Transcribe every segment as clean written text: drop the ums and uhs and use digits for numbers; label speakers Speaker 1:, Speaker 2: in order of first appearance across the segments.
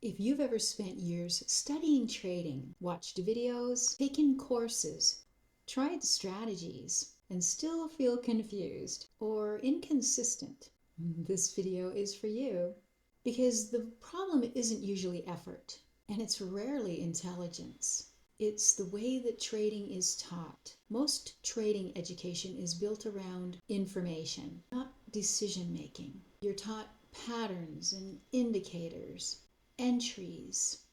Speaker 1: If you've ever spent years studying trading, watched videos, taken courses, tried strategies, and still feel confused or inconsistent, this video is for you. Because the problem isn't usually effort, and it's rarely intelligence. It's the way that trading is taught. Most trading education is built around information, not decision making. You're taught patterns and indicators, entries,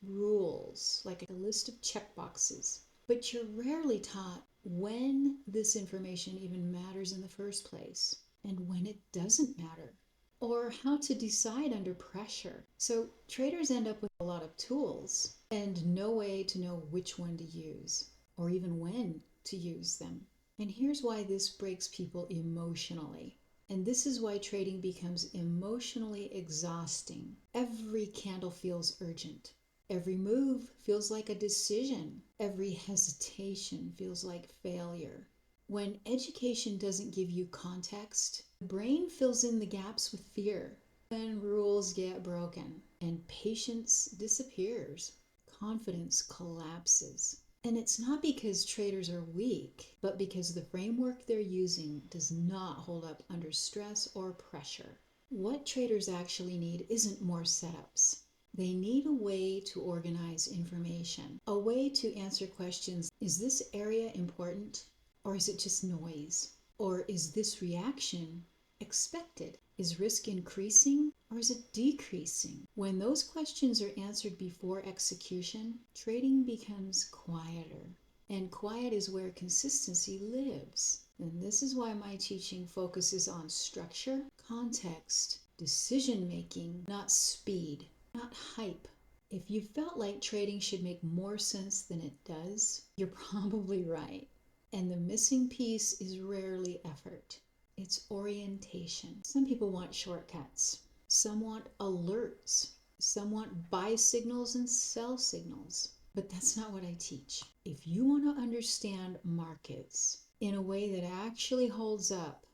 Speaker 1: rules, like a list of checkboxes. But you're rarely taught when this information even matters in the first place and when it doesn't matter, or how to decide under pressure. So traders end up with a lot of tools and no way to know which one to use or even when to use them. And here's why this breaks people emotionally. And this is why trading becomes emotionally exhausting. Every candle feels urgent. Every move feels like a decision. Every hesitation feels like failure. When education doesn't give you context, the brain fills in the gaps with fear. When rules get broken and patience disappears, confidence collapses. And it's not because traders are weak, but because the framework they're using does not hold up under stress or pressure. What traders actually need isn't more setups. They need a way to organize information, a way to answer questions. Is this area important? Or is it just noise? Or is this reaction expected? Is risk increasing or is it decreasing? When those questions are answered before execution, trading becomes quieter. And quiet is where consistency lives. And this is why my teaching focuses on structure, context, decision making, not speed, not hype. If you felt like trading should make more sense than it does, you're probably right. And the missing piece is rarely effort. It's orientation. Some people want shortcuts. Some want alerts. Some want buy signals and sell signals. But that's not what I teach. If you want to understand markets in a way that actually holds up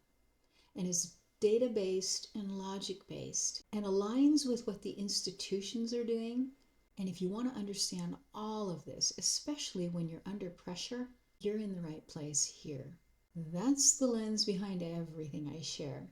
Speaker 1: and is data-based and logic-based and aligns with what the institutions are doing, and if you want to understand all of this, especially when you're under pressure, you're in the right place here. That's the lens behind everything I share.